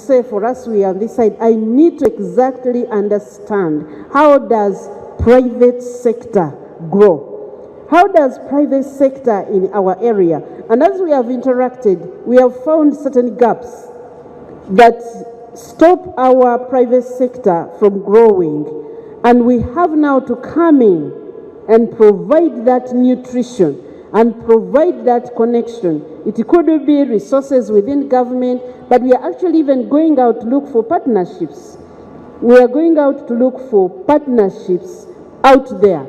say for us, we are on this side, I need to exactly understand, how does private sector grow? How does private sector in our area? And as we have interacted, we have found certain gaps that stop our private sector from growing. And we have now to come in and provide that nutrition and provide that connection. It could be resources within government, but we are actually even going out to look for partnerships. We are going out to look for partnerships out there.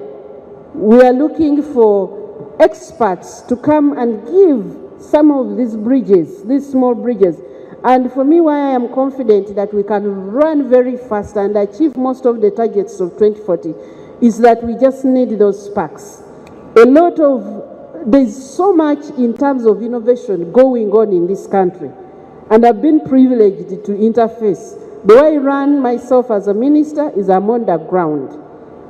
We are looking for experts to come and give some of these bridges, these small bridges. And for me, why I am confident that we can run very fast and achieve most of the targets of 2040 is that we just need those sparks. There's so much in terms of innovation going on in this country. And I've been privileged to interface. The way I run myself as a minister is I'm on the ground.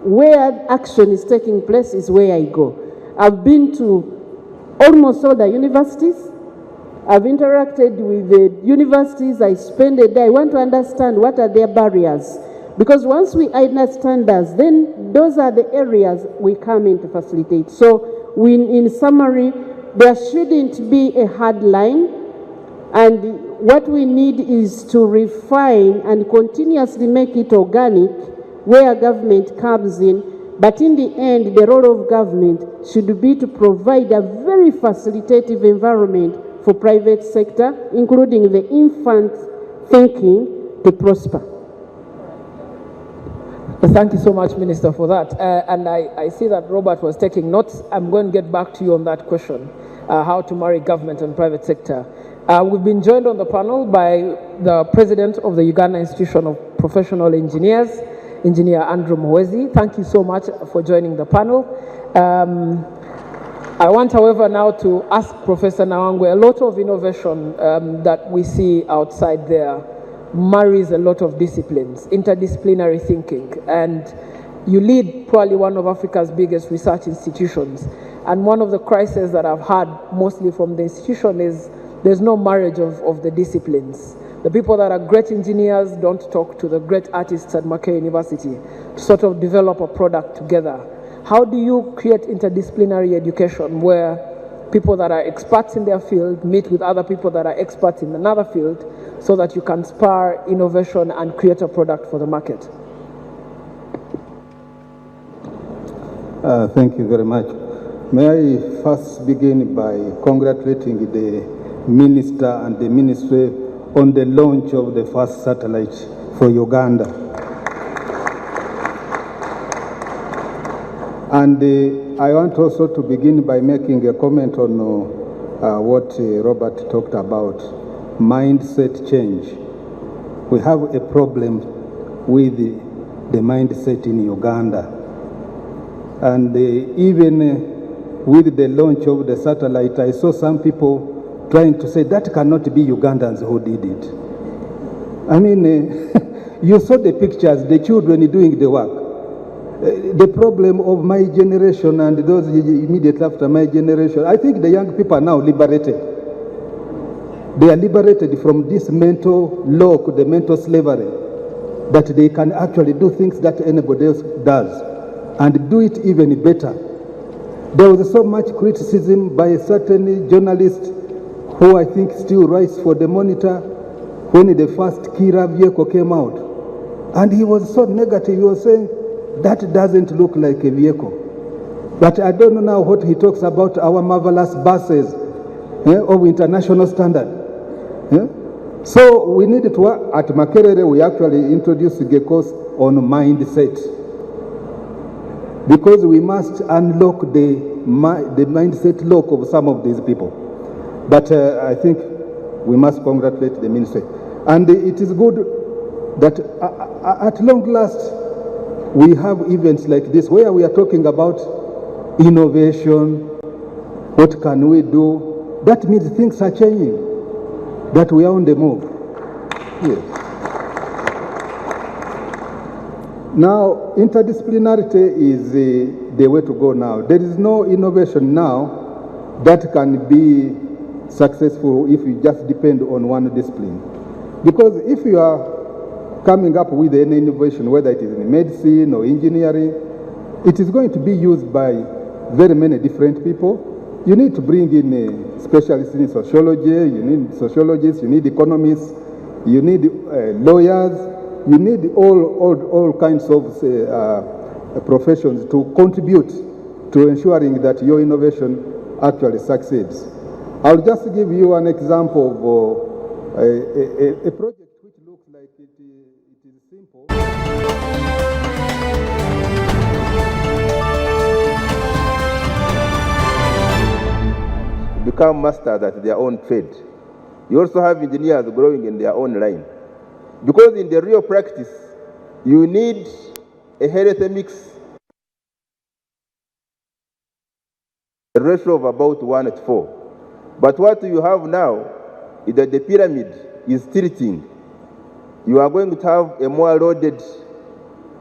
Where action is taking place is where I go. I've been to almost all the universities. I've interacted with the universities. I spend a day. I want to understand what are their barriers. Because once we understand us, then those are the areas we come in to facilitate. So in summary, there shouldn't be a hard line. And what we need is to refine and continuously make it organic where government comes in. But in the end, the role of government should be to provide a very facilitative environment for private sector, including the infant thinking, to prosper. Thank you so much, Minister, for that. And I see that Robert was taking notes. I'm going to get back to you on that question, how to marry government and private sector. We've been joined on the panel by the president of the Uganda Institution of Professional Engineers, Engineer Andrew Mwezi. Thank you so much for joining the panel. I want, however, now to ask Professor Nawangwe, a lot of innovation that we see outside there marries a lot of disciplines, interdisciplinary thinking, and you lead probably one of Africa's biggest research institutions. And one of the crises that I've had mostly from the institution is there's no marriage of the disciplines. The people that are great engineers don't talk to the great artists at Mackay University to sort of develop a product together. How do you create interdisciplinary education where people that are experts in their field meet with other people that are experts in another field so that you can spur innovation and create a product for the market? Thank you very much. May I first begin by congratulating the Minister and the Ministry on the launch of the first satellite for Uganda. And I want also to begin by making a comment on what Robert talked about, mindset change. We have a problem with the mindset in Uganda. And even with the launch of the satellite, I saw some people trying to say that cannot be Ugandans who did it. I mean, you saw the pictures, the children doing the work. The problem of my generation and those immediately after my generation, I think the young people are now liberated. They are liberated from this mental lock, the mental slavery, that they can actually do things that anybody else does and do it even better. There was so much criticism by a certain journalist who I think still writes for the Monitor when the first Kira vehicle came out. And he was so negative, he was saying, that doesn't look like a vehicle. But I don't know now what he talks about our marvelous buses of international standard. So we needed to, at Makerere, we actually introduced a course on mindset. Because we must unlock the mindset lock of some of these people. But I think we must congratulate the ministry. And it is good that at long last, we have events like this where we are talking about innovation, what can we do. That means things are changing, that we are on the move. Yes. Now, interdisciplinarity is the way to go now. There is no innovation now that can be successful if you just depend on one discipline. Because if you are coming up with any innovation, whether it is in medicine or engineering, it is going to be used by very many different people. You need to bring in specialists in sociology, you need sociologists, you need economists, you need lawyers, you need all kinds of professions to contribute to ensuring that your innovation actually succeeds. I'll just give you an example of a project which looks like it is simple. Become masters at their own trade. You also have engineers growing in their own line. Because in the real practice, you need a healthy mix, a ratio of about 1:4. But what you have now is that the pyramid is tilting. You are going to have a more loaded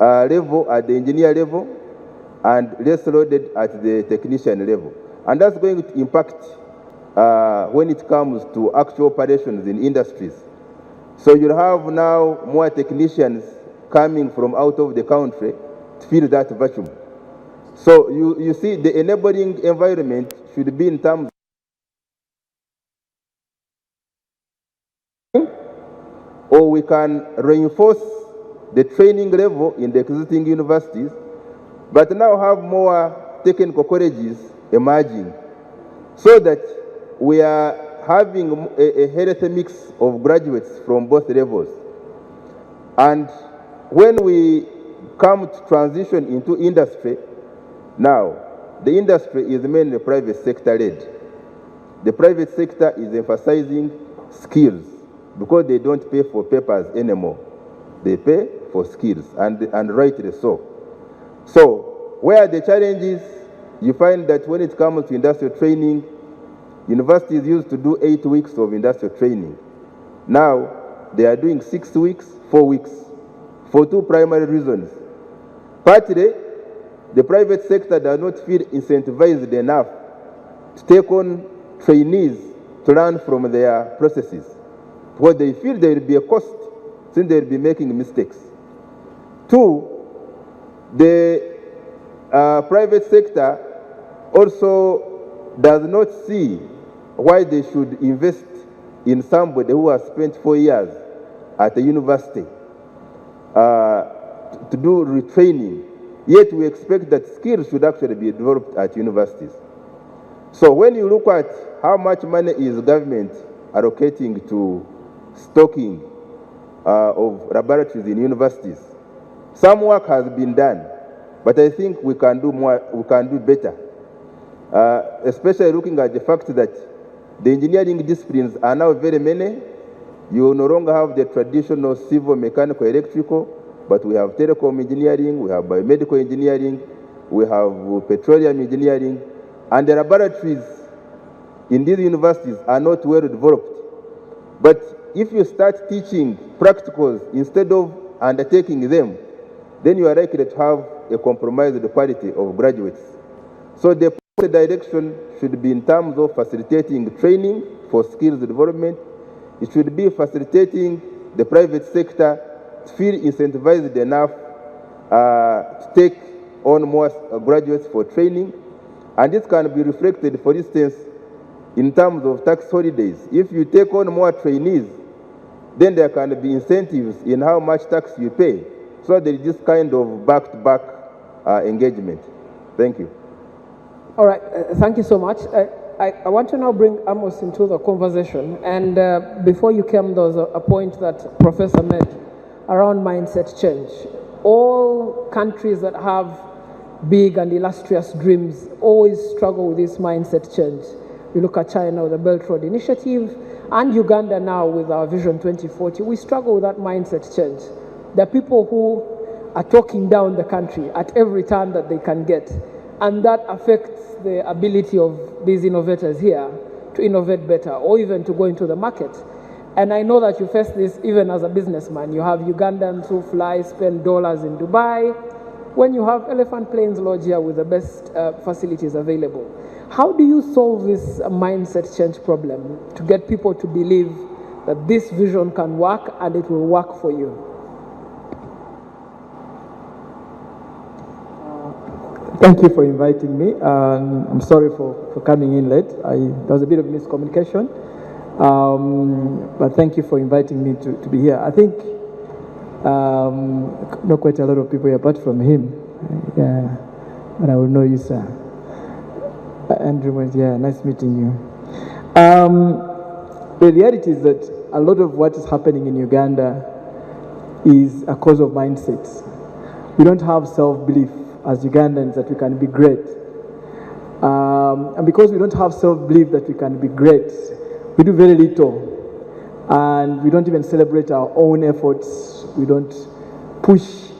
level at the engineer level and less loaded at the technician level. And that's going to impact when it comes to actual operations in industries. So you'll have now more technicians coming from out of the country to fill that vacuum. So you see the enabling environment should be in terms or we can reinforce the training level in the existing universities, but now have more technical colleges emerging so that we are having a healthy mix of graduates from both levels. And when we come to transition into industry, now the industry is mainly private sector led. The private sector is emphasizing skills because they don't pay for papers anymore. They pay for skills, and rightly so. So where the challenge is, you find that when it comes to industrial training, universities used to do 8 weeks of industrial training. Now they are doing 6 weeks, 4 weeks, for two primary reasons. Partly, the private sector does not feel incentivized enough to take on trainees to learn from their processes, because they feel there will be a cost since they will be making mistakes. Two, the private sector also does not see why they should invest in somebody who has spent 4 years at a university to do retraining, yet we expect that skills should actually be developed at universities. So when you look at how much money is government allocating to stocking of laboratories in universities, some work has been done, but I think we can do more, we can do better, especially looking at the fact that the engineering disciplines are now very many. You no longer have the traditional civil, mechanical, electrical, but we have telecom engineering, we have biomedical engineering, we have petroleum engineering, and the laboratories in these universities are not well developed. But if you start teaching practicals instead of undertaking them, then you are likely to have a compromised quality of graduates. So the direction should be in terms of facilitating training for skills development. It should be facilitating the private sector to feel incentivized enough to take on more graduates for training. And this can be reflected, for instance, in terms of tax holidays. If you take on more trainees, then there can be incentives in how much tax you pay. So there is this kind of back-to-back engagement. Thank you. All right, thank you so much. I want to now bring Amos into the conversation. And before you came, there was a point that Professor made around mindset change. All countries that have big and illustrious dreams always struggle with this mindset change. You look at China with the Belt Road Initiative, and Uganda now with our Vision 2040. We struggle with that mindset change. There are people who are talking down the country at every turn that they can get, and that affects the ability of these innovators here to innovate better or even to go into the market. And I know that you face this even as a businessman. You have Ugandans who fly, spend dollars in Dubai, when you have elephant planes lodge here with the best facilities available. How do you solve this mindset change problem to get people to believe that this vision can work and it will work for you. Thank you for inviting me. I'm sorry for coming in late. There was a bit of miscommunication. But thank you for inviting me to be here. I think not quite a lot of people here apart from him. Yeah, but I will know you, sir. Andrew was, yeah, nice meeting you. The reality is that a lot of what is happening in Uganda is a cause of mindsets. We don't have self-belief as Ugandans that we can be great. And because we don't have self-belief that we can be great, we do very little. And we don't even celebrate our own efforts. We don't push.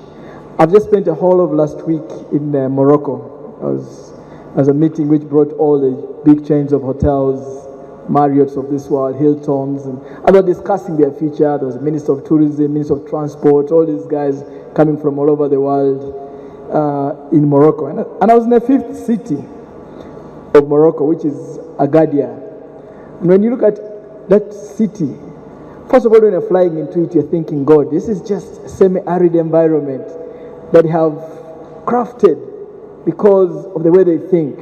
I've just spent a whole of last week in Morocco. It was a meeting which brought all the big chains of hotels, Marriott's of this world, Hilton's, and they were discussing their future. There was a Minister of Tourism, Minister of Transport, all these guys coming from all over the world in Morocco. And I was in the 5th city of Morocco, which is Agadir. And when you look at that city, first of all, when you're flying into it, you're thinking, God, this is just a semi-arid environment that they have crafted because of the way they think.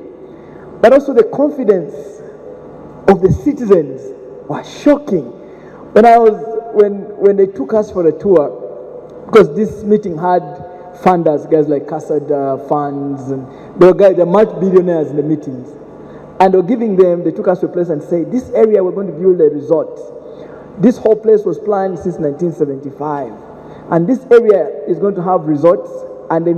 But also the confidence of the citizens was shocking. When they took us for a tour, because this meeting had funders, guys like Casada funds, and there were multi-billionaires in the meetings. And they took us to a place and said, this area we're going to build a resort. This whole place was planned since 1975. And this area is going to have resorts, and the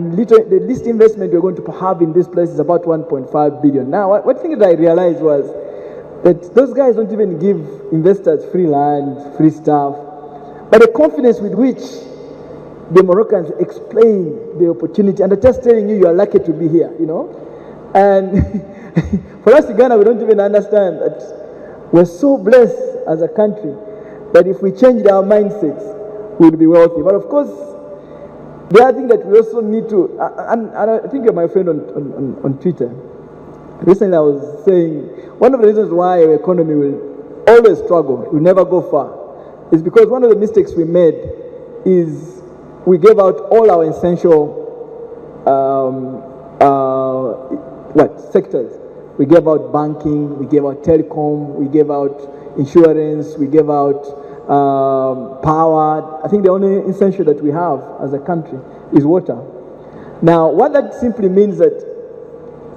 least investment we're going to have in this place is about 1.5 billion. Now, one thing that I realized was that those guys don't even give investors free land, free stuff, but the confidence with which the Moroccans explain the opportunity, and they're just telling you are lucky to be here, you know. And for us, Uganda, we don't even understand that we're so blessed as a country that if we changed our mindsets, we'll be wealthy. But of course, the other thing that we also need to, and I think you're my friend on Twitter. Recently, I was saying one of the reasons why our economy will always struggle, will never go far, is because one of the mistakes we made is we gave out all our essential sectors. We gave out banking, we gave out telecom, we gave out insurance, we gave out power. I think the only essential that we have as a country is water. Now, what that simply means that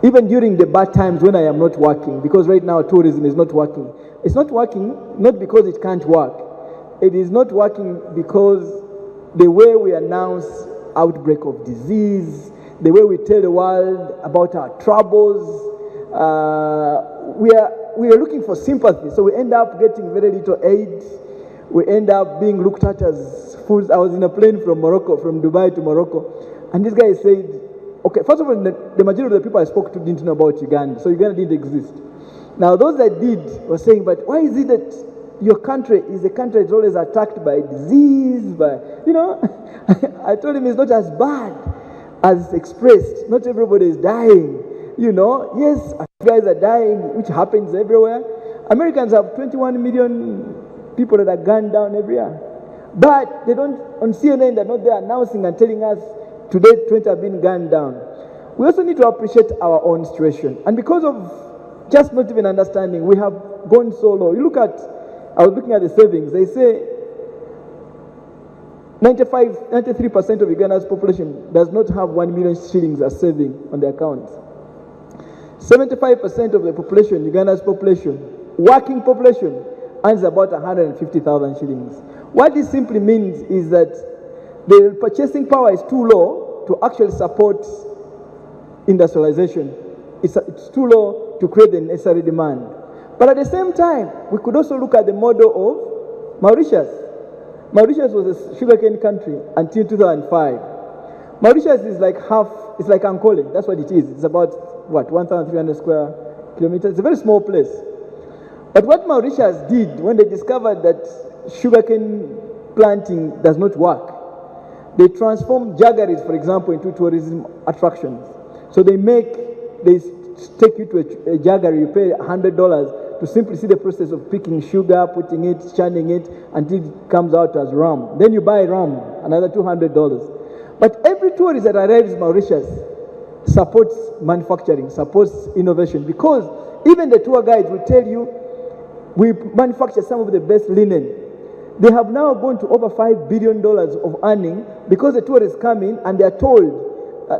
even during the bad times when I am not working, because right now tourism is not working, it's not working not because it can't work. It is not working because the way we announce outbreak of disease, the way we tell the world about our troubles, we are looking for sympathy. So we end up getting very little aid. We end up being looked at as fools. I was in a plane from Dubai to Morocco, and this guy said, okay, first of all, the majority of the people I spoke to didn't know about Uganda, so Uganda didn't exist. Now, those that did were saying, but why is it that your country is a country that's always attacked by disease, I told him it's not as bad as it's expressed. Not everybody is dying, Yes, guys are dying, which happens everywhere. Americans have 21 million people that are gunned down every year. But they don't, on CNN, they're not there announcing and telling us today 20 have been gunned down. We also need to appreciate our own situation. And because of just not even understanding, we have gone so low. You look at, I was looking at the savings, they say 93% of Uganda's population does not have 1 million shillings as saving on their accounts. 75% of the population, Uganda's population, working population, earns about 150,000 shillings. What this simply means is that the purchasing power is too low to actually support industrialization. It's too low to create the necessary demand. But at the same time, we could also look at the model of Mauritius. Mauritius was a sugarcane country until 2005. Mauritius is like it's like Ankole, that's what it is. It's about, 1,300 square kilometers. It's a very small place. But what Mauritius did when they discovered that sugarcane planting does not work, they transformed jaggeries, for example, into tourism attractions. So they take you to a jaggery, you pay $100 to simply see the process of picking sugar, putting it, churning it until it comes out as rum. Then you buy rum, another $200. But every tourist that arrives in Mauritius supports manufacturing, supports innovation, because even the tour guides will tell you, we manufacture some of the best linen. They have now gone to over $5 billion of earning because the tourists come in and they are told,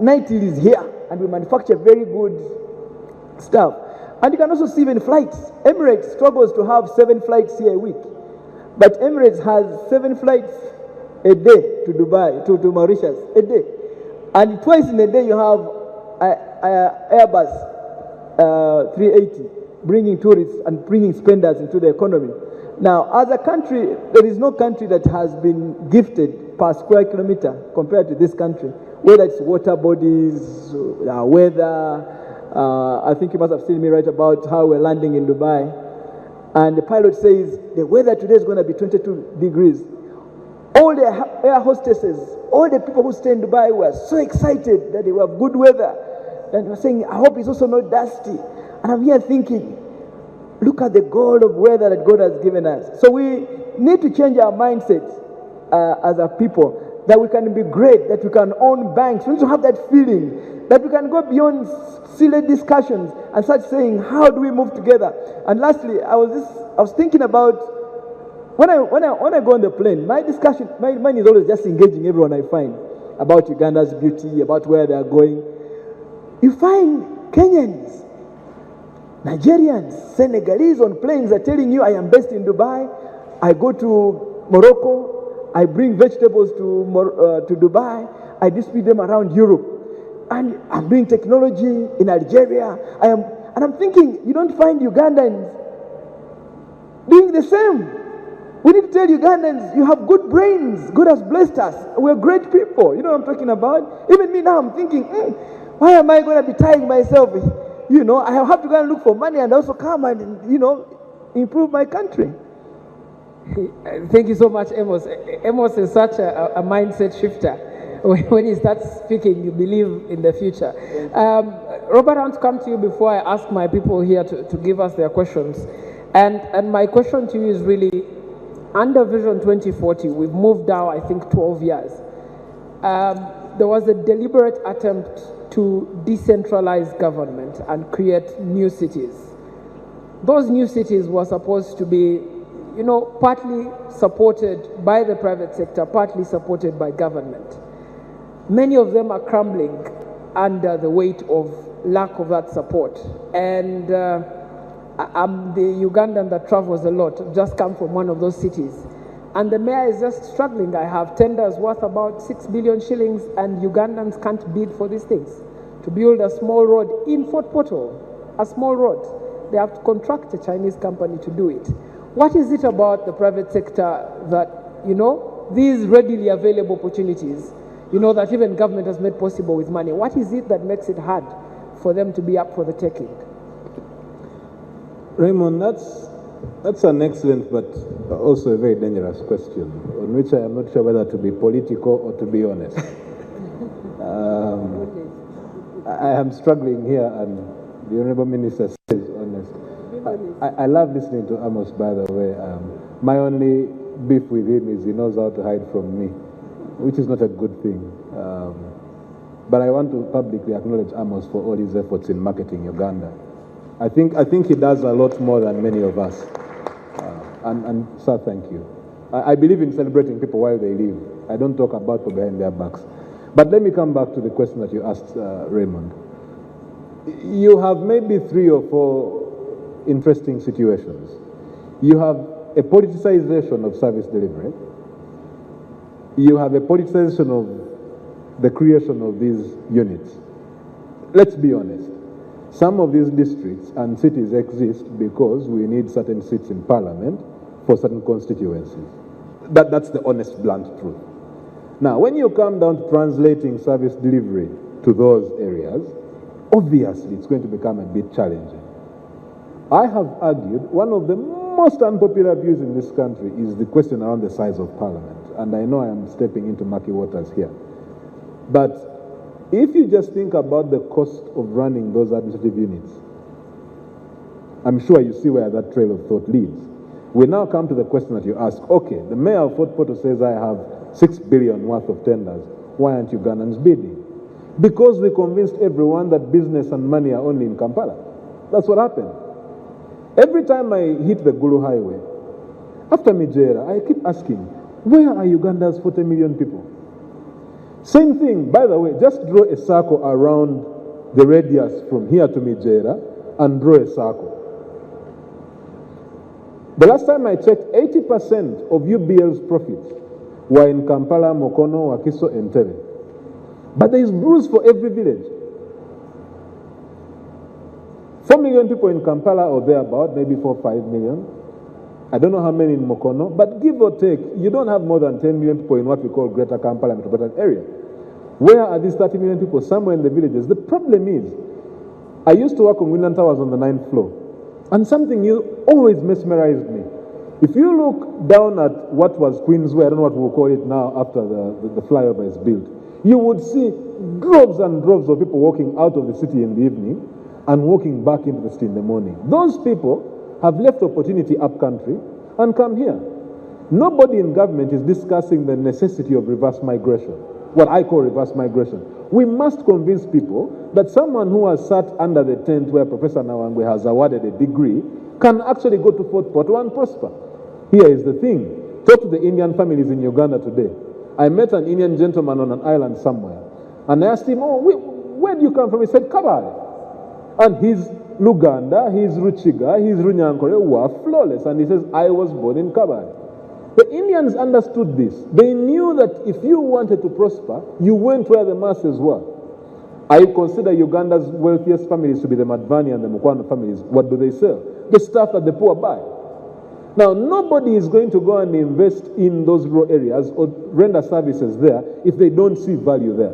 Nightingale is here and we manufacture very good stuff. And you can also see even flights. Emirates struggles to have 7 flights here a week. But Emirates has 7 flights a day to Dubai, to Mauritius, a day. And twice in a day you have Airbus 380 bringing tourists and bringing spenders into the economy. Now, as a country, there is no country that has been gifted per square kilometer compared to this country, whether it's water bodies, weather. I think you must have seen me write about how we're landing in Dubai. And the pilot says, the weather today is going to be 22 degrees. All the air hostesses, all the people who stay in Dubai were so excited that they will have good weather. And they were saying, I hope it's also not dusty. And I'm here thinking, look at the gold of weather that God has given us. So we need to change our mindset as a people, that we can be great, that we can own banks. We need to have that feeling that we can go beyond silly discussions and start saying, how do we move together? And lastly, I was thinking about, when I go on the plane, my mind is always just engaging everyone I find about Uganda's beauty, about where they are going. You find Kenyans, Nigerians, Senegalese on planes are telling you, I am based in Dubai, I go to Morocco, I bring vegetables to Dubai, I distribute them around Europe, and I'm doing technology in Algeria. And I'm thinking, you don't find Ugandans doing the same. We need to tell Ugandans, you have good brains, God has blessed us, we're great people. You know what I'm talking about? Even me now, I'm thinking, why am I going to be tying myself? You know, I have to go and look for money and also come and, you know, improve my country. Thank you so much, Amos. Amos is such a mindset shifter. When he starts speaking, you believe in the future. Robert, I want to come to you before I ask my people here to give us their questions. And my question to you is really, under Vision 2040, we've moved now, I think, 12 years. There was a deliberate attempt to decentralize government and create new cities. Those new cities were supposed to be, you know, partly supported by the private sector, partly supported by government. Many of them are crumbling under the weight of lack of that support. And I'm the Ugandan that travels a lot. I've just come from one of those cities. And the mayor is just struggling. I have tenders worth about 6 billion shillings, and Ugandans can't bid for these things. To build a small road in Fort Portal, a small road, they have to contract a Chinese company to do it. What is it about the private sector that, you know, these readily available opportunities, you know, that even government has made possible with money, what is it that makes it hard for them to be up for the taking? Raymond, that's an excellent but also a very dangerous question, on which I am not sure whether to be political or to be honest. I am struggling here, and the Honourable Minister says honest. I love listening to Amos, by the way. My only beef with him is he knows how to hide from me, which is not a good thing. But I want to publicly acknowledge Amos for all his efforts in marketing Uganda. I think he does a lot more than many of us. And sir, thank you. I believe in celebrating people while they live. I don't talk about people behind their backs. But let me come back to the question that you asked, Raymond. You have maybe 3 or 4 interesting situations. You have a politicization of service delivery. You have a politicization of the creation of these units. Let's be honest. Some of these districts and cities exist because we need certain seats in parliament for certain constituencies. That's the honest, blunt truth. Now, when you come down to translating service delivery to those areas, obviously it's going to become a bit challenging. I have argued one of the most unpopular views in this country is the question around the size of parliament. And I know I am stepping into murky waters here. But if you just think about the cost of running those administrative units, I'm sure you see where that trail of thought leads. We now come to the question that you ask, okay, the mayor of Fort Portal says I have 6 billion worth of tenders. Why aren't Ugandans bidding? Because we convinced everyone that business and money are only in Kampala. That's what happened. Every time I hit the Gulu Highway, after Mijera, I keep asking, where are Uganda's 40 million people? Same thing, by the way, just draw a circle around the radius from here to Mijera and draw a circle. The last time I checked, 80% of UBL's profits were in Kampala, Mokono, Wakiso, and Tebe. But there is bruise for every village. 4 million people in Kampala or thereabout, maybe 4 or 5 million. I don't know how many in Mokono, but give or take, you don't have more than 10 million people in what we call Greater Kampala metropolitan area. Where are these 30 million people? Somewhere in the villages. The problem is, I used to work on Winland Towers on the 9th floor, and something new always mesmerized me. If you look down at what was Queensway, I don't know what we'll call it now after the flyover is built, you would see droves and droves of people walking out of the city in the evening and walking back into the city in the morning. Those people have left opportunity up country and come here. Nobody in government is discussing the necessity of reverse migration, what I call reverse migration. We must convince people that someone who has sat under the tent where Professor Nawangwe has awarded a degree can actually go to Fort Portal and prosper. Here is the thing. Talk to the Indian families in Uganda today. I met an Indian gentleman on an island somewhere, and I asked him, oh, where do you come from? He said, Kabale. And his Luganda, his Ruchiga, his Runyankore were flawless. And he says, I was born in Kabale. The Indians understood this. They knew that if you wanted to prosper, you went where the masses were. I consider Uganda's wealthiest families to be the Madvani and the Mukwano families. What do they sell? The stuff that the poor buy. Now, nobody is going to go and invest in those rural areas or render services there if they don't see value there.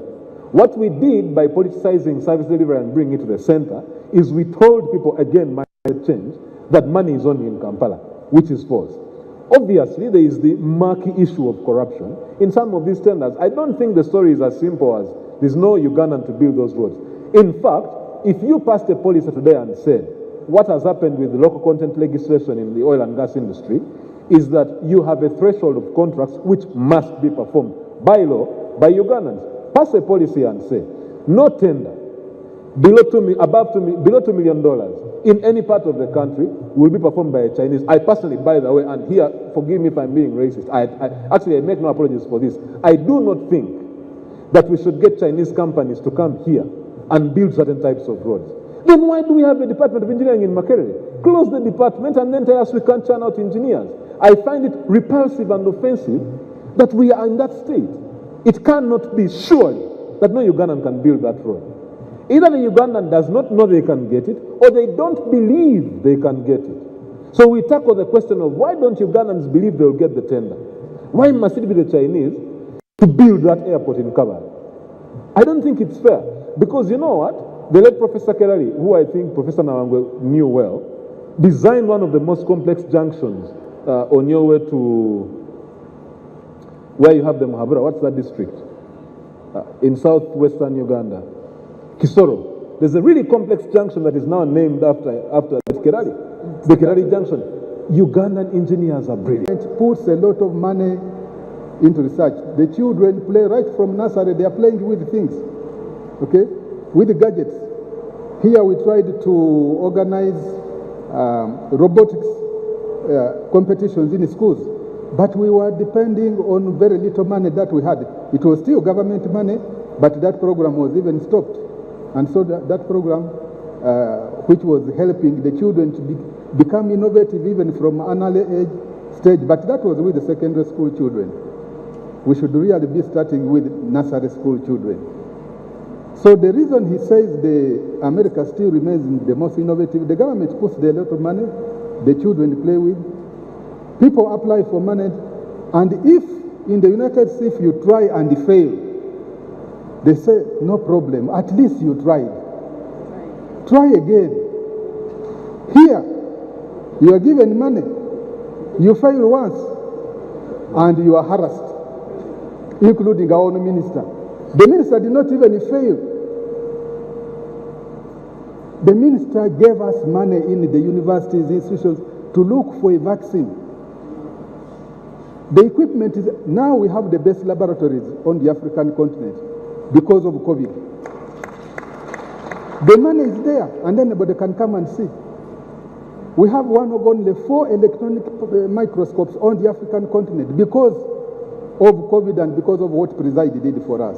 What we did by politicizing service delivery and bringing it to the center is we told people, again, mindset change, that money is only in Kampala, which is false. Obviously, there is the murky issue of corruption in some of these tenders. I don't think the story is as simple as there's no Ugandan to build those roads. In fact, if you passed a policy today and said, what has happened with the local content legislation in the oil and gas industry is that you have a threshold of contracts which must be performed by law by Ugandans. Pass a policy and say, no tender below $2 million in any part of the country will be performed by a Chinese. I personally, by the way, and here, forgive me if I'm being racist, I make no apologies for this. I do not think that we should get Chinese companies to come here and build certain types of roads. Then why do we have a Department of Engineering in Makerere? Close the department and then tell us we can't churn out engineers. I find it repulsive and offensive that we are in that state. It cannot be surely that no Ugandan can build that road. Either the Ugandan does not know they can get it, or they don't believe they can get it. So we tackle the question of why don't Ugandans believe they'll get the tender? Why must it be the Chinese to build that airport in Kabale? I don't think it's fair, because you know what? The late Professor Kerali, who I think Professor Nawangwe knew well, designed one of the most complex junctions on your way to where you have the Muhabura. What's that district? In southwestern Uganda. Kisoro. There's a really complex junction that is now named after Kerali. The Kerali junction. Ugandan engineers are brilliant. It puts a lot of money into research. The children play right from nursery. They are playing with things. Okay? With the gadgets. Here we tried to organize robotics competitions in schools, but we were depending on very little money that we had. It was still government money, but that program was even stopped. And so that program, which was helping the children to become innovative even from an early age stage, but that was with the secondary school children. We should really be starting with nursery school children. So the reason he says America still remains the most innovative, the government puts a lot of money, the children play with, people apply for money, and if in the United States you try and fail, they say, no problem, at least you tried. Try again. Here, you are given money, you fail once, and you are harassed, including our own minister. The minister did not even fail. The minister gave us money in the universities, institutions to look for a vaccine. The equipment is, now we have the best laboratories on the African continent because of COVID. The money is there, and anybody can come and see. We have one of only 4 electronic microscopes on the African continent because of COVID and because of what Preside did for us.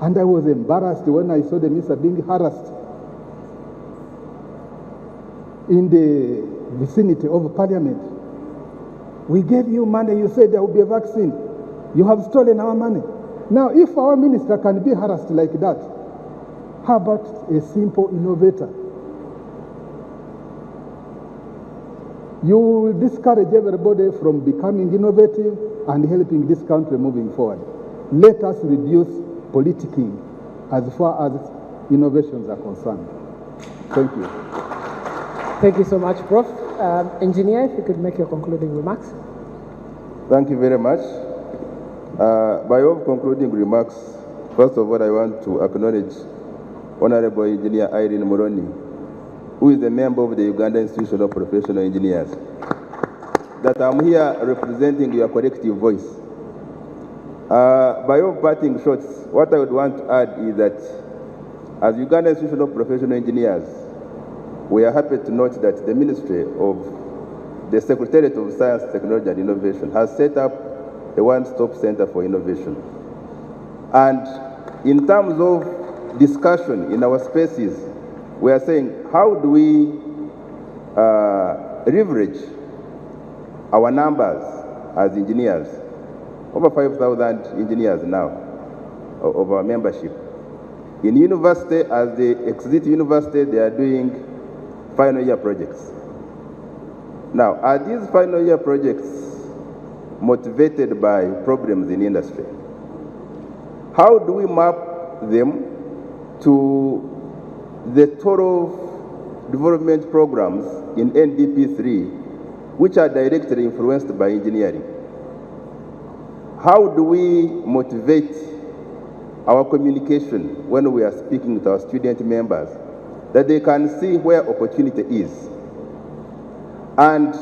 And I was embarrassed when I saw the minister being harassed in the vicinity of Parliament. We gave you money, you said there will be a vaccine. You have stolen our money. Now, if our minister can be harassed like that, how about a simple innovator? You will discourage everybody from becoming innovative and helping this country moving forward. Let us reduce politicking as far as innovations are concerned. Thank you. Thank you so much, Prof. Engineer, if you could make your concluding remarks. Thank you very much. By way of concluding remarks, first of all, I want to acknowledge Honorable Engineer Irene Moroni, who is a member of the Uganda Institution of Professional Engineers, that I'm here representing your collective voice. By way of parting shots, what I would want to add is that as Uganda Institution of Professional Engineers, we are happy to note that the Ministry of the Secretariat of Science, Technology and Innovation has set up a one-stop center for innovation. And in terms of discussion in our spaces, we are saying, how do we leverage our numbers as engineers? Over 5,000 engineers now of our membership. In university, as they exit university, they are doing final year projects. Now, are these final year projects motivated by problems in industry? How do we map them to the total development programs in NDP3, which are directly influenced by engineering? How do we motivate our communication when we are speaking with our student members, that they can see where opportunity is? And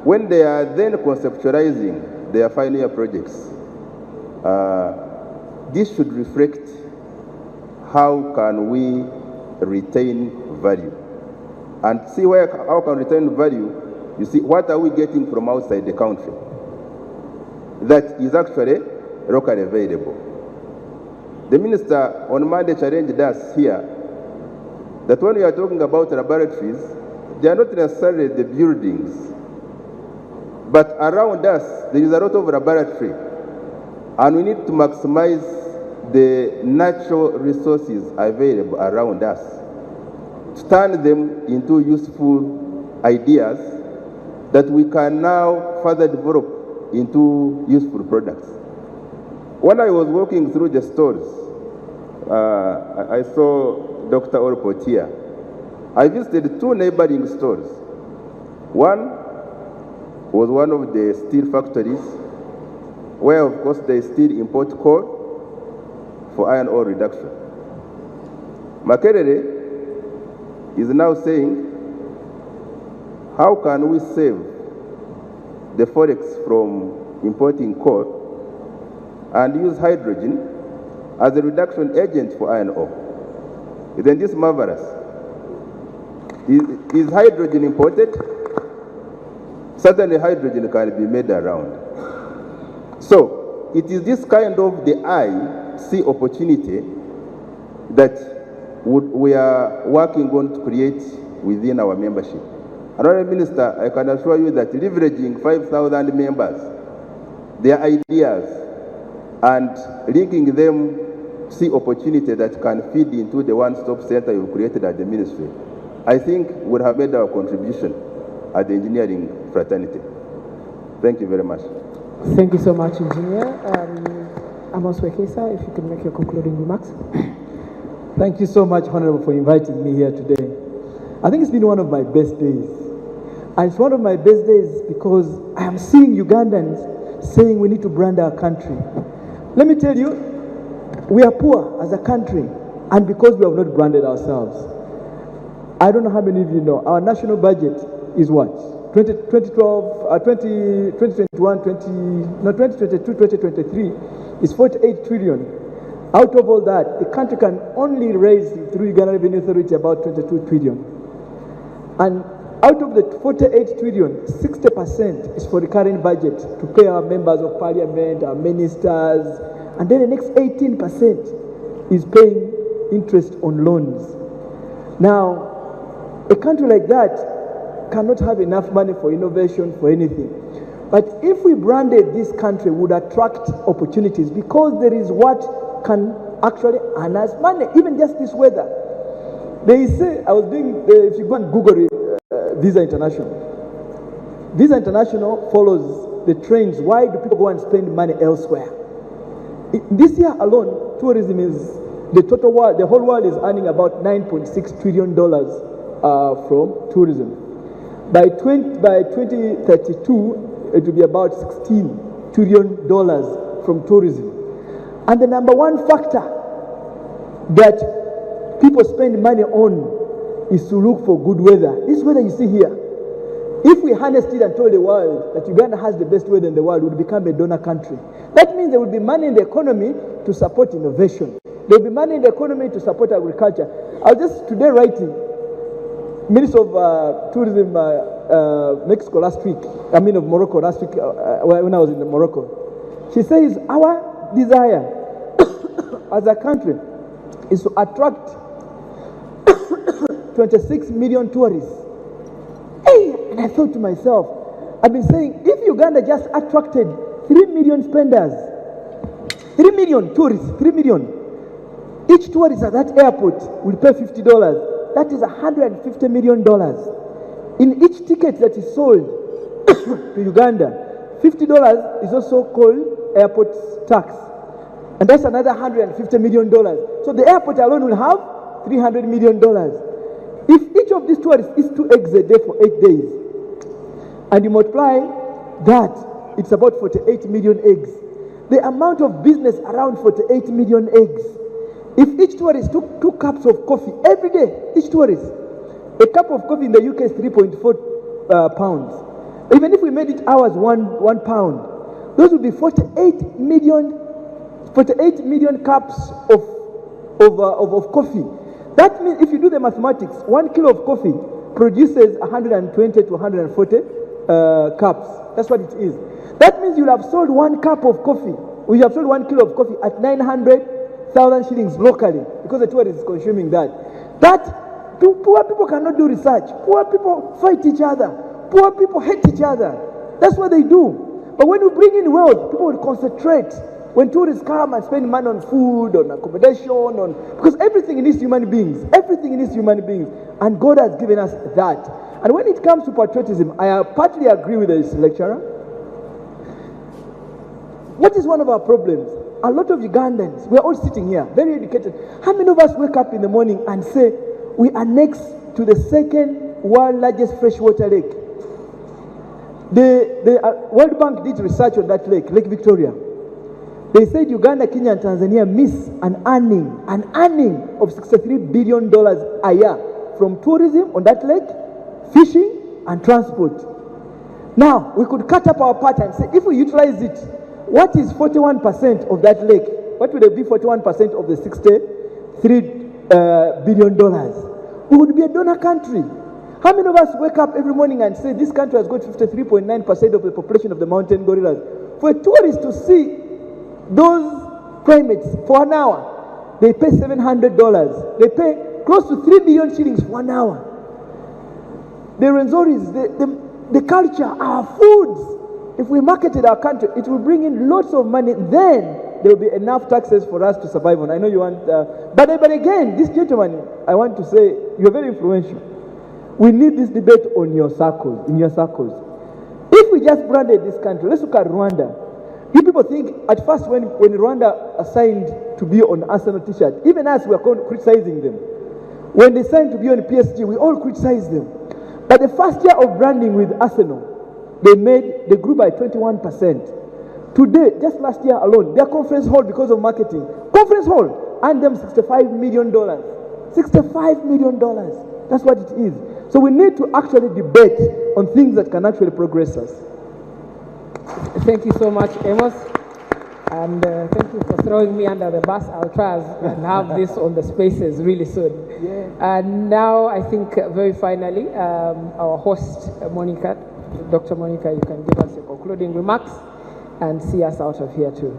when they are then conceptualizing their final year projects, this should reflect how can we retain value. And see how can we retain value, you see, what are we getting from outside the country that is actually locally available? The minister on Monday challenged us here that when we are talking about laboratories, they are not necessarily the buildings, but around us there is a lot of laboratory, and we need to maximize the natural resources available around us, to turn them into useful ideas that we can now further develop into useful products. When I was walking through the stores, I saw Dr. Orpot here. I visited 2 neighboring stores. One was one of the steel factories, where of course they still import coal for iron ore reduction. Makerere is now saying, how can we save the forex from importing coal and use hydrogen as a reduction agent for iron ore? Isn't this marvelous? Is hydrogen imported? Certainly hydrogen can be made around. So it is this kind of the eye see opportunity that we are working on to create within our membership. Honorable Minister, I can assure you that leveraging 5,000 members, their ideas, and linking them see opportunity that can feed into the one-stop center you've created at the ministry, I think would have made our contribution at the engineering fraternity. Thank you very much. Thank you so much, Engineer. Amos Wekesa, if you can make your concluding remarks. Thank you so much, Honorable, for inviting me here today. I think it's been one of my best days. And it's one of my best days because I am seeing Ugandans saying we need to brand our country. Let me tell you, we are poor as a country, and because we have not branded ourselves. I don't know how many of you know, our national budget is what? 2022, 2023 is 48 trillion. Out of all that, the country can only raise through Uganda Revenue Authority about 22 trillion. And out of the 48 trillion, 60% is for the current budget to pay our members of parliament, our ministers, and then the next 18% is paying interest on loans. Now, a country like that cannot have enough money for innovation, for anything. But if we branded this country, we would attract opportunities because there is what can actually earn us money, even just this weather. They say, I was doing, if you go and Google it, Visa International. Visa International follows the trends. Why do people go and spend money elsewhere? This year alone, tourism is, the total world, the whole world is earning about $9.6 trillion from tourism. By 2032, it will be about $16 trillion from tourism. And the number one factor that people spend money on is to look for good weather. This weather you see here, if we harnessed it and told the world that Uganda has the best weather in the world, we would become a donor country. That means there will be money in the economy to support innovation. There will be money in the economy to support agriculture. I was just today writing, Minister of Tourism, Mexico last week, of Morocco last week, when I was in Morocco. She says our desire as a country is to attract 26 million tourists. Hey, and I thought to myself, I've been saying, if Uganda just attracted 3 million spenders, 3 million tourists, 3 million, each tourist at that airport will pay $50. That is $150 million. In each ticket that is sold to Uganda, $50 is also called airport tax. And that's another $150 million. So the airport alone will have $300 million. If each of these tourists is 2 eggs a day for 8 days, and you multiply that, it's about 48 million eggs. The amount of business around 48 million eggs. If each tourist took 2 cups of coffee every day, each tourist, a cup of coffee in the UK is 3.4 pounds. Even if we made it hours, one pound, those would be 48 million cups of coffee. That means if you do the mathematics, 1 kilo of coffee produces 120 to 140 cups. That's what it is. That means you'll have sold 1 cup of coffee, or you have sold 1 kilo of coffee at 900,000 shillings locally, because the tourist is consuming that. Poor people cannot do research. Poor people fight each other. Poor people hate each other. That's what they do. But when you bring in wealth, people will concentrate. When tourists come and spend money on food, on accommodation, because everything needs human beings. Everything needs human beings. And God has given us that. And when it comes to patriotism, I partly agree with this lecturer. What is one of our problems? A lot of Ugandans, we're all sitting here, very educated. How many of us wake up in the morning and say, we are next to the second world largest freshwater lake? The World Bank did research on that lake, Lake Victoria. They said Uganda, Kenya, and Tanzania miss an earning of $63 billion a year from tourism on that lake, fishing, and transport. Now, we could cut up our part and say, if we utilize it, what is 41% of that lake? What would it be 41% of the $63 billion? We would be a donor country. How many of us wake up every morning and say, this country has got 53.9% of the population of the mountain gorillas? For a tourist to see those primates for an hour, they pay $700. They pay close to 3 million shillings for 1 hour. The Renzoris, the culture, our foods. If we marketed our country, it will bring in lots of money. Then there will be enough taxes for us to survive on. I know you want, but again, this gentleman, I want to say, you're very influential. We need this debate on your circles, in your circles. If we just branded this country, let's look at Rwanda. You people think, at first when Rwanda signed to be on Arsenal t-shirt, even us, we were criticizing them. When they signed to be on PSG, we all criticized them. But the first year of branding with Arsenal, they grew by 21%. Today, just last year alone, their conference hall, because of marketing, conference hall earned them $65 million. $65 million. That's what it is. So we need to actually debate on things that can actually progress us. Thank you so much, Amos. And thank you for throwing me under the bus. I'll try and have this on the spaces really soon. Yeah. And now I think very finally, our host, Monica, Dr. Monica, you can give us your concluding remarks and see us out of here too.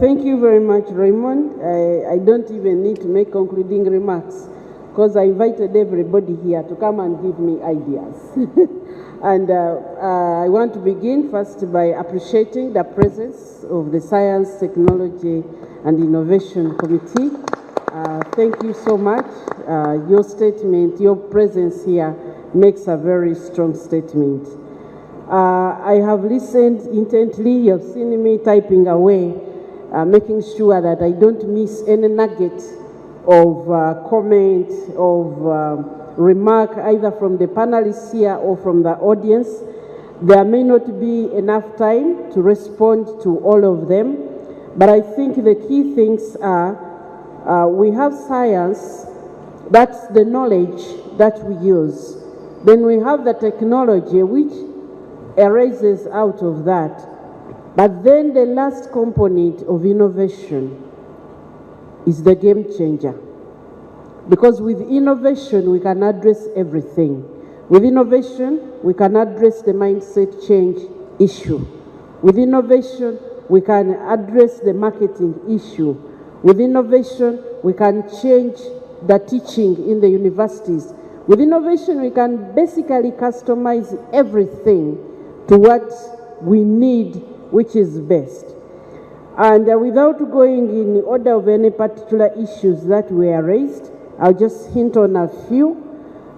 Thank you very much, Raymond. I don't even need to make concluding remarks because I invited everybody here to come and give me ideas. And I want to begin first by appreciating the presence of the Science, Technology and Innovation Committee. Thank you so much. Your statement, your presence here makes a very strong statement. I have listened intently. You have seen me typing away, making sure that I don't miss any nugget of comment, of remark, either from the panelists here or from the audience. There may not be enough time to respond to all of them, but I think the key things are we have science, that's the knowledge that we use. Then we have the technology, which arises out of that. But then the last component of innovation is the game changer. Because with innovation, we can address everything. With innovation, we can address the mindset change issue. With innovation, we can address the marketing issue. With innovation, we can change the teaching in the universities. With innovation, we can basically customize everything to what we need, which is best. And without going in order of any particular issues that were raised, I'll just hint on a few.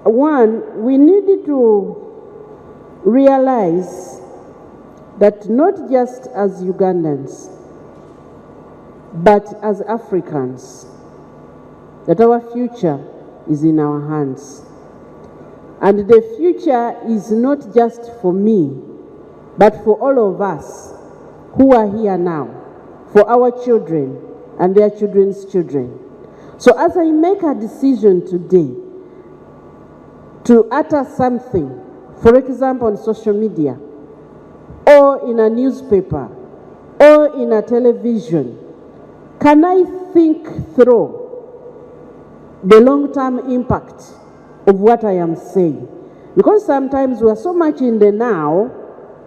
One, we needed to realize that not just as Ugandans, but as Africans, that our future is in our hands. And the future is not just for me, but for all of us who are here now, for our children and their children's children. So as I make a decision today to utter something, for example on social media, or in a newspaper, or in a television, can I think through the long-term impact of what I am saying? Because sometimes we are so much in the now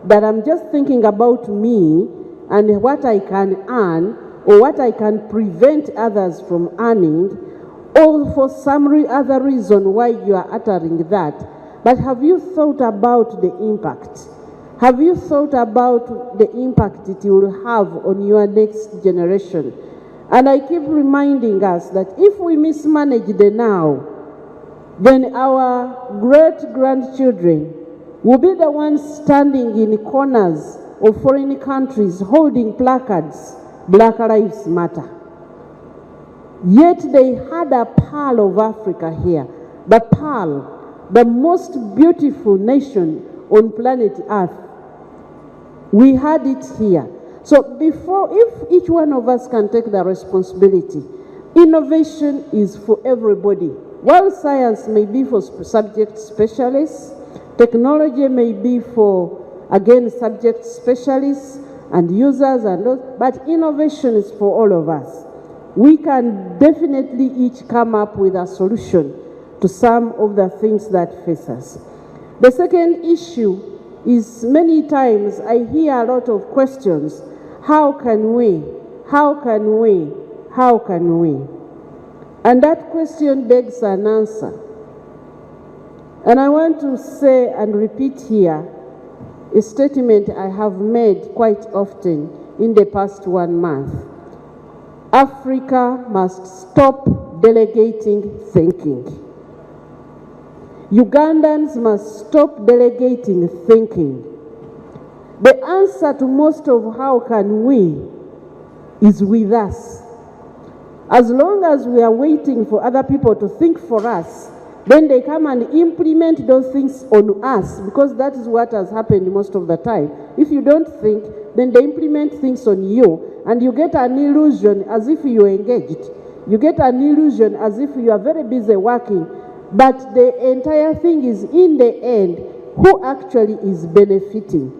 that I'm just thinking about me and what I can earn or what I can prevent others from earning, or for some other reason why you are uttering that. But have you thought about the impact? Have you thought about the impact it will have on your next generation? And I keep reminding us that if we mismanage the now, then our great-grandchildren will be the ones standing in corners of foreign countries holding placards, Black Lives Matter. Yet they had a pearl of Africa here, the pearl, the most beautiful nation on planet Earth. We had it here. So if each one of us can take the responsibility, innovation is for everybody. While science may be for subject specialists, technology may be for, again, subject specialists and users and those, but innovation is for all of us. We can definitely each come up with a solution to some of the things that face us. The second issue is many times I hear a lot of questions. How can we? How can we? How can we? And that question begs an answer. And I want to say and repeat here a statement I have made quite often in the past 1 month. Africa must stop delegating thinking. Ugandans must stop delegating thinking. The answer to most of how can we is with us. As long as we are waiting for other people to think for us, then they come and implement those things on us, because that is what has happened most of the time. If you don't think, then they implement things on you, and you get an illusion as if you are engaged. You get an illusion as if you are very busy working, But the entire thing is, in the end, who actually is benefiting.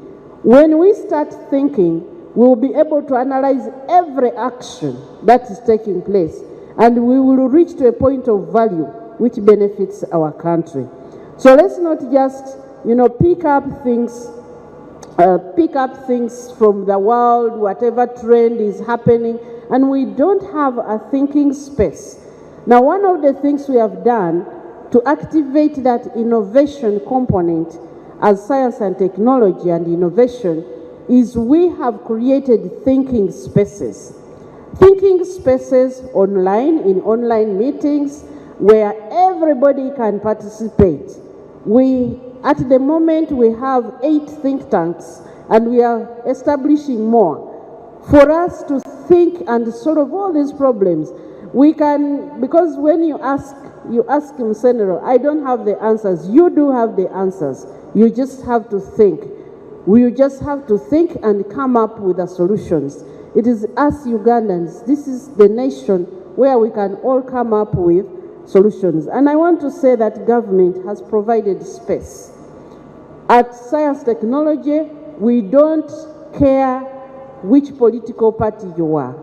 When we start thinking, we will be able to analyze every action that is taking place, and we will reach to a point of value which benefits our country. So let's not just, pick up things from the world, whatever trend is happening, and we don't have a thinking space. Now, one of the things we have done to activate that innovation component as science and technology and innovation is we have created thinking spaces. Thinking spaces online, in online meetings, where everybody can participate. At the moment, we have 8 think tanks, and we are establishing more. For us to think and solve all these problems, we can, because when you ask him, Senator, I don't have the answers. You do have the answers. You just have to think. We just have to think and come up with the solutions. It is us Ugandans. This is the nation where we can all come up with solutions. And I want to say that government has provided space. At Science Technology, we don't care which political party you are,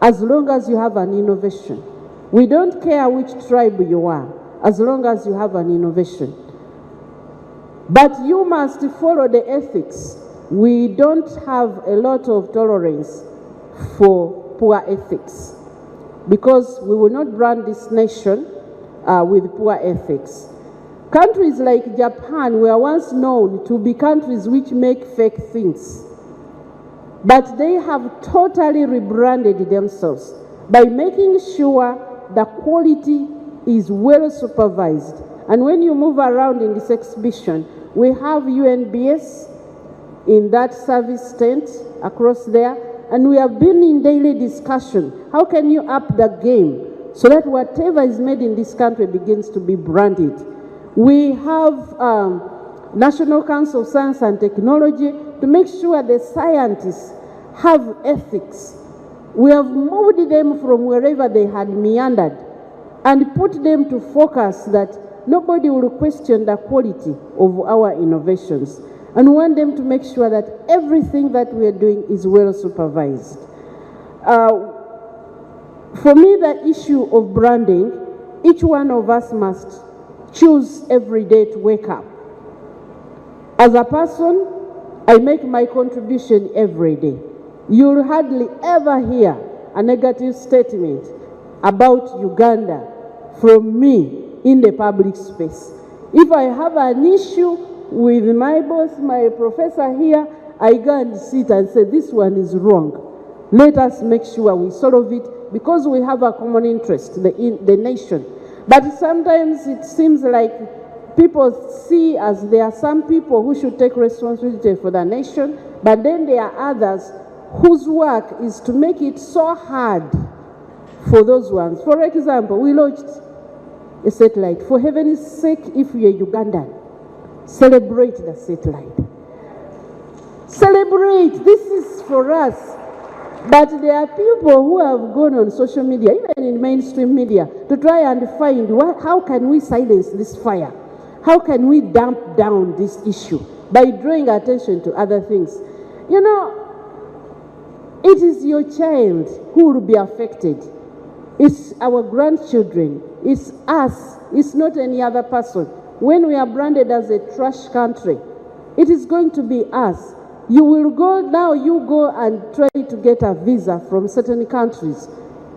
as long as you have an innovation. We don't care which tribe you are, as long as you have an innovation. But you must follow the ethics. We don't have a lot of tolerance for poor ethics, because we will not run this nation with poor ethics. Countries like Japan were once known to be countries which make fake things, but they have totally rebranded themselves by making sure the quality is well supervised. And when you move around in this exhibition, we have UNBS in that service tent across there, and we have been in daily discussion. How can you up the game so that whatever is made in this country begins to be branded? We have National Council of Science and Technology to make sure the scientists have ethics. We have moved them from wherever they had meandered and put them to focus that nobody will question the quality of our innovations, and we want them to make sure that everything that we are doing is well supervised. For me, the issue of branding, each one of us must choose every day to wake up. As a person, I make my contribution every day. You'll hardly ever hear a negative statement about Uganda from me in the public space. If I have an issue with my boss, my professor here, I go and sit and say, this one is wrong. Let us make sure we solve it, because we have a common interest, the nation. But sometimes it seems like people see as there are some people who should take responsibility for the nation, but then there are others whose work is to make it so hard for those ones. For example, we launched a satellite. For heaven's sake, if you're Ugandan, celebrate the satellite. Celebrate. This is for us. But there are people who have gone on social media, even in mainstream media, to try and find how can we silence this fire? How can we damp down this issue by drawing attention to other things? You know, it is your child who will be affected. It's our grandchildren. It's us. It's not any other person. When we are branded as a trash country, it is going to be us. You will go now, you go and try to get a visa from certain countries,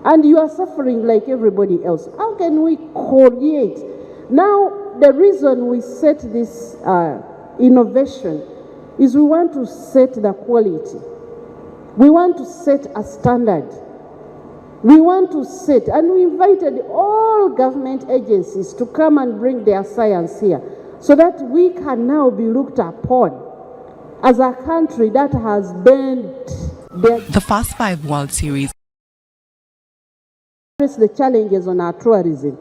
and you are suffering like everybody else. How can we create? Now, the reason we set this innovation is we want to set the quality. We want to set a standard. We want to set, and we invited all government agencies to come and bring their science here, so that we can now be looked upon as a country that has bent the Fast 5 World Series. The challenges on our tourism.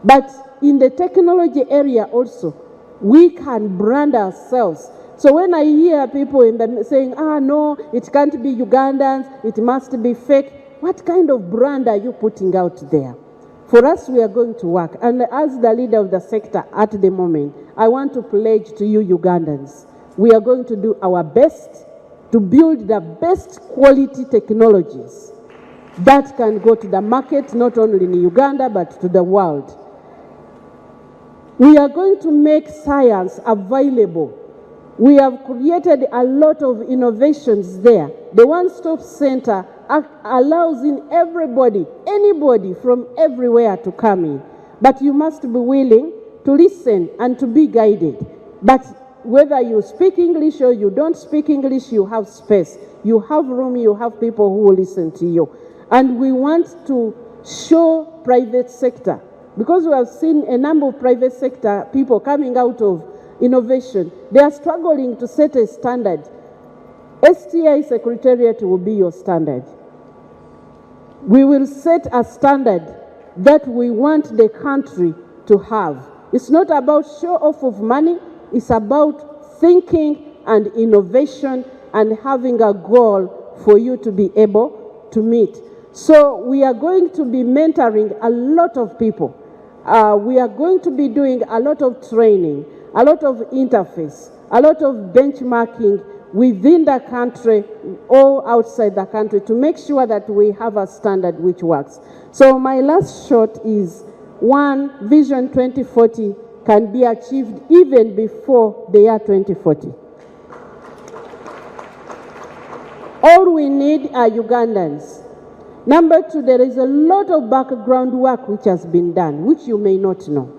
But in the technology area also, we can brand ourselves. So when I hear people saying, no, it can't be Ugandans, it must be fake, what kind of brand are you putting out there? For us, we are going to work. And as the leader of the sector at the moment, I want to pledge to you Ugandans, we are going to do our best to build the best quality technologies that can go to the market, not only in Uganda, but to the world. We are going to make science available. We have created a lot of innovations there. The one-stop center allows in everybody, anybody from everywhere to come in. But you must be willing to listen and to be guided. But whether you speak English or you don't speak English, you have space. You have room, you have people who will listen to you. And we want to show private sector, because we have seen a number of private sector people coming out of innovation. They are struggling to set a standard. STI Secretariat will be your standard. We will set a standard that we want the country to have. It's not about show off of money. It's about thinking and innovation and having a goal for you to be able to meet. So we are going to be mentoring a lot of people. We are going to be doing a lot of training, a lot of interface, a lot of benchmarking within the country or outside the country to make sure that we have a standard which works. So my last shot is, one, Vision 2040 can be achieved even before the year 2040. All we need are Ugandans. Number two, there is a lot of background work which has been done, which you may not know.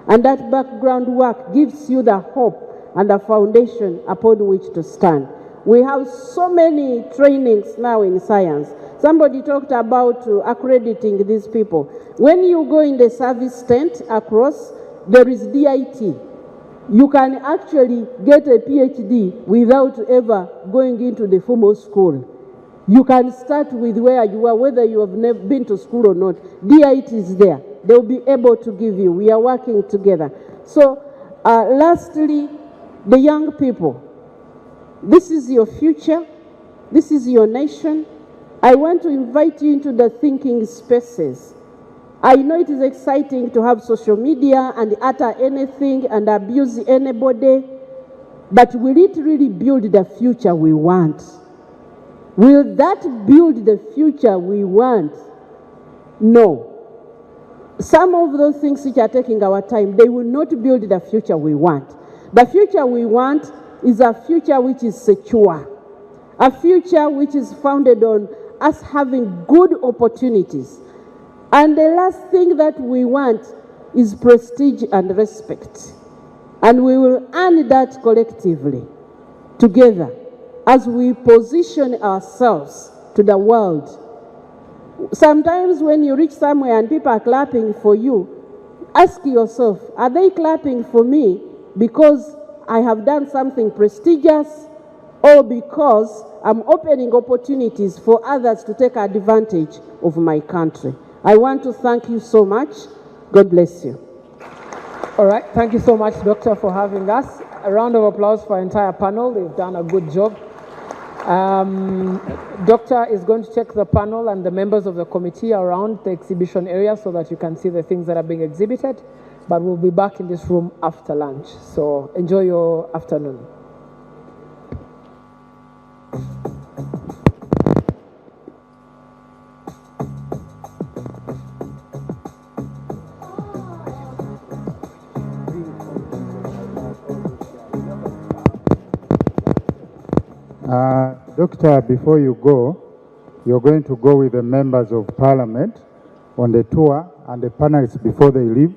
And that background work gives you the hope and the foundation upon which to stand. We have so many trainings now in science. Somebody talked about accrediting these people. When you go in the service tent across, there is DIT. You can actually get a PhD without ever going into the formal school. You can start with where you are, whether you have never been to school or not. DIT is there. They'll be able to give you. We are working together. So, lastly, the young people. This is your future. This is your nation. I want to invite you into the thinking spaces. I know it is exciting to have social media and utter anything and abuse anybody, but will it really build the future we want? Will that build the future we want? No. Some of those things which are taking our time, they will not build the future we want. The future we want is a future which is secure, a future which is founded on us having good opportunities. And the last thing that we want is prestige and respect. And we will earn that collectively, together, as we position ourselves to the world. Sometimes when you reach somewhere and people are clapping for you, ask yourself, are they clapping for me because I have done something prestigious, or because I'm opening opportunities for others to take advantage of my country? I want to thank you so much. God bless you. All right, thank you so much, Doctor, for having us. A round of applause for our entire panel. They've done a good job. Doctor is going to check the panel and the members of the committee around the exhibition area so that you can see the things that are being exhibited. But we'll be back in this room after lunch. So enjoy your afternoon. Doctor, before you go, you're going to go with the members of parliament on the tour and the panelists before they leave.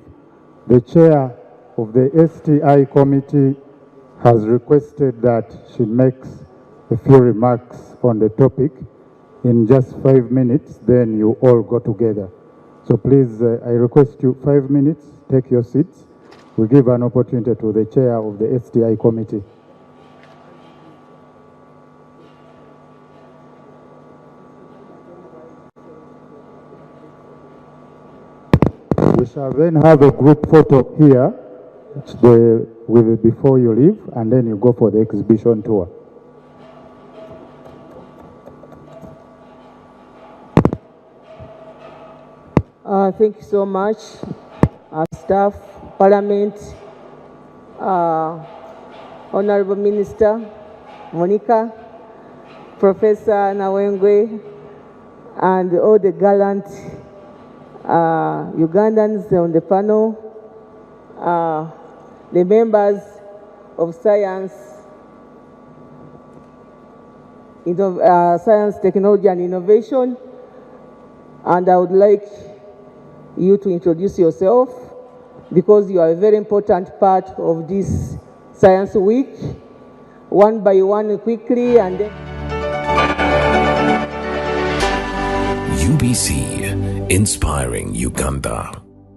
The chair of the STI committee has requested that she makes a few remarks on the topic in just 5 minutes, then you all go together. So please, I request you 5 minutes, take your seats. We'll give an opportunity to the chair of the STI committee. We shall then have a group photo here before you leave, and then you go for the exhibition tour. Thank you so much, staff, Parliament, Honorable Minister Monica, Professor Nawengwe, and all the gallant Ugandans on the panel, the members of Science, Technology and Innovation, and I would like you to introduce yourself because you are a very important part of this Science Week, one by one quickly, and then UBC, inspiring Uganda.